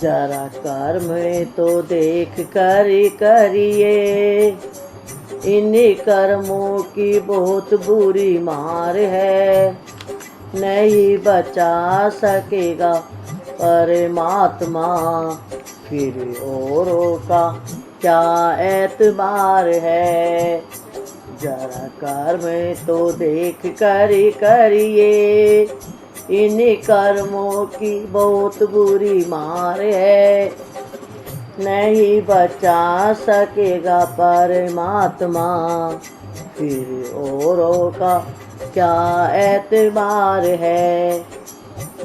जरा कर्म तो देख कर करिए, इन कर्मों की बहुत बुरी मार है। नहीं बचा सकेगा परमात्मा, फिर औरों का क्या एतबार है। जरा कर्म तो देख कर करिए, इन कर्मों की बहुत बुरी मार है। नहीं बचा सकेगा परमात्मा, फिर औरों का क्या एतबार है।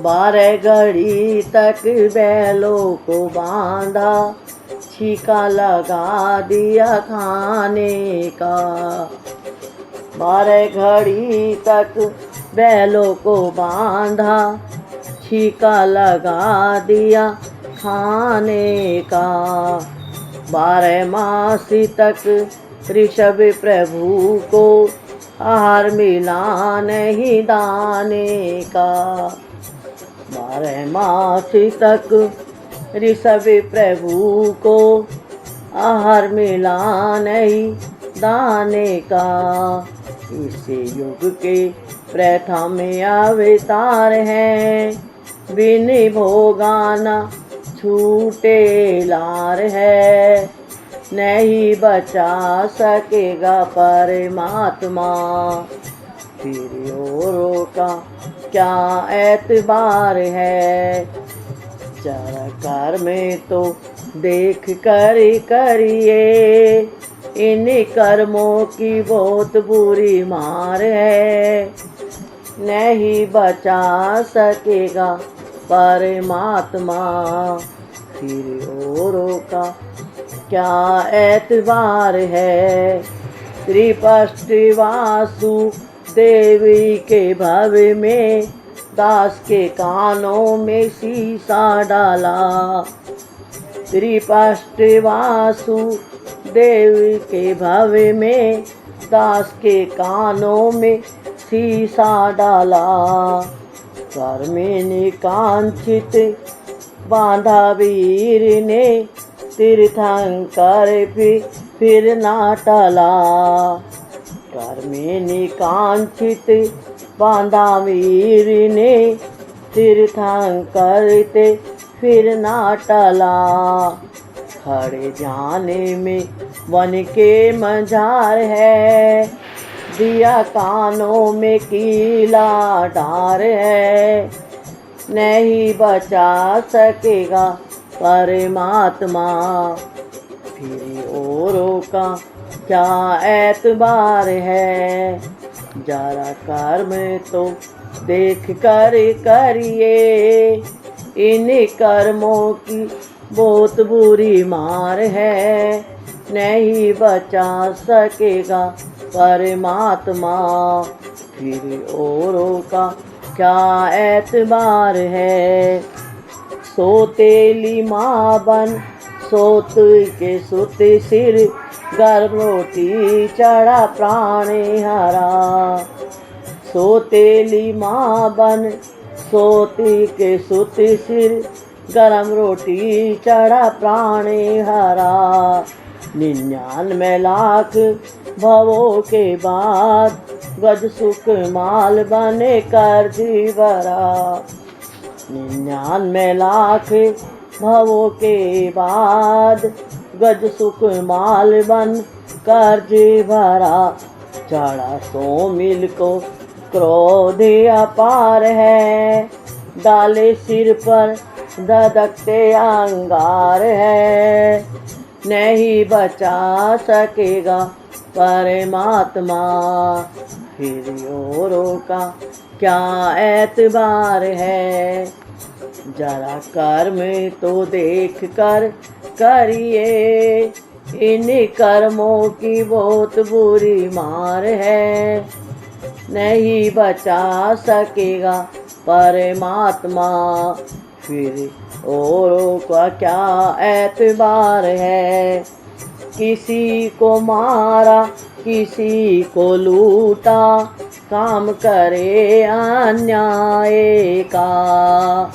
12 घड़ी तक बैलों को बांधा, छीका लगा दिया खाने का। 12 घड़ी तक बैलों को बांधा, छीका लगा दिया खाने का। 12 मास तक ऋषभ प्रभु को आहार मिला नहीं दाने का। 12 मास तक ऋषभ प्रभु को आहार मिला नहीं दाने का। इस युग के प्रथम अवतार हैं, बिन भोगाना छूटे लार है। नहीं बचा सकेगा परमात्मा, फिर औरों का क्या एतबार है। जरा कर्म तो देख कर करिए, इन कर्मों की बहुत बुरी मार है। नहीं बचा सकेगा परमात्मा, फिर औरों का क्या एतबार है। त्रिपष्ट वासुदेवी के भव्य में दास के कानों में शीशा डाला। त्रिपष्ट वासुदेव के भव्य में दास के कानों में शीशा डाला। कर्मिनी कांचित बांधा वीर ने, तीर्थंकर फिर ना टला। कर्मिनी कांचित बांधा वीर ने, तीर्थंकर फिर ना टला। खड़े जाने में वन के मझार है, दिया कानों में कीला डार है। नहीं बचा सकेगा परमात्मा, फिर औरों का क्या एतबार है। जरा कर्म तो देख कर करिए, इन कर्मों की बहुत बुरी मार है। नहीं बचा सकेगा परमात्मा, फिर औरों का क्या एतबार है। सोतेली माँ बन सोत के सुत सिर, गर्भ रोटी चढ़ा प्राणी हरा। सोतेली माँ बन सोती के सुत सिर, गरम रोटी चढ़ा प्राणी हरा। 99 लाख भवों के बाद गज सुख माल बने कर्ज भरा। 99 लाख भवों के बाद गज सुख माल बन कर्ज भरा। चढ़ा 100 मील को क्रोध अपार है, डाले सिर पर धधकते अंगार है। नहीं बचा सकेगा परमात्मा, फिर औरों का क्या एतबार है। जरा कर्म तो देख कर करिए, इन कर्मों की बहुत बुरी मार है। नहीं बचा सकेगा परमात्मा, फिर औरों का क्या एतबार है। किसी को मारा किसी को लूटा, काम करे अन्याय का।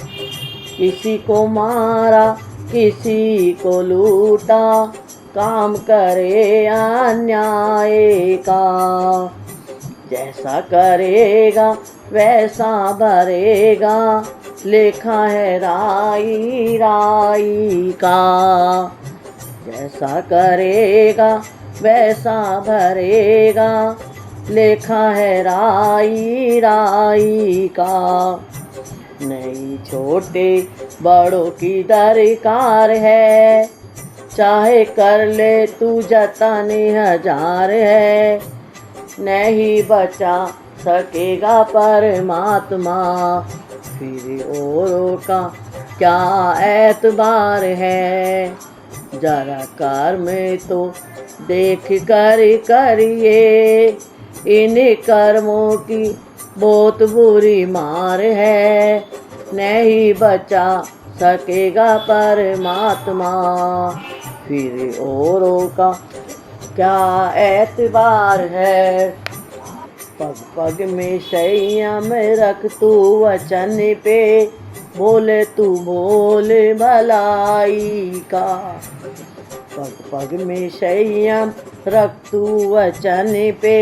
किसी को मारा किसी को लूटा काम करे अन्याय का। जैसा करेगा वैसा भरेगा, लेखा है राई राई का। जैसा करेगा वैसा भरेगा, लेखा है राई राई का। नहीं छोटे बड़ों की दरकार है, चाहे कर ले तू जतन हजार है। नहीं बचा सकेगा परमात्मा, फिर औरों का क्या एतबार है। जरा कार में तो देख कर करिए, इन कर्मों की बहुत बुरी मार है। नहीं बचा सकेगा परमात्मा, फिर औरों का क्या एतबार है। पग पग में संयम रख तू वचन पे, बोले तू बोल भलाई का। पग पग में संयम रख तू वचन पे,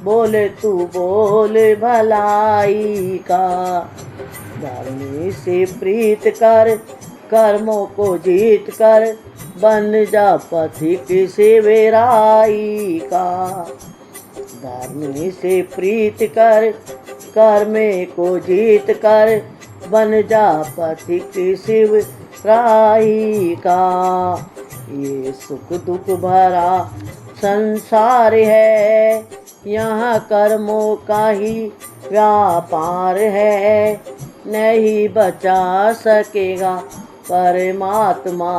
बोले तू बोल भलाई का। धर्म से प्रीत कर कर्मों को जीत कर, बन जा पथिक सेवराई का। धर्म से प्रीत कर कर्म को जीत कर, बन जा पथिक शिव राई का। ये सुख दुख भरा संसार है, यहाँ कर्मों का ही व्यापार है। नहीं बचा सकेगा परमात्मा,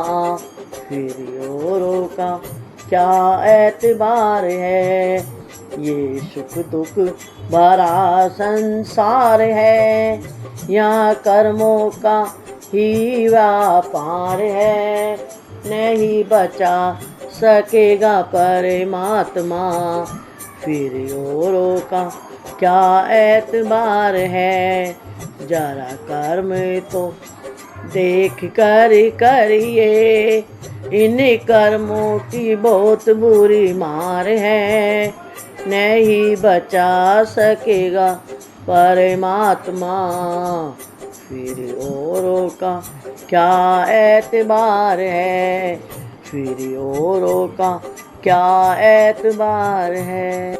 फिर औरों का क्या एतबार है। ये सुख दुख भरा संसार है, यहाँ कर्मों का ही व्यापार है। नहीं बचा सकेगा परमात्मा, फिर औरों का क्या एतबार है। जरा कर्म तो देख कर करिए, इन कर्मों की बहुत बुरी मार है। नहीं बचा सकेगा परमात्मा, फिर औरों का क्या एतबार है। फिर औरों का क्या एतबार है।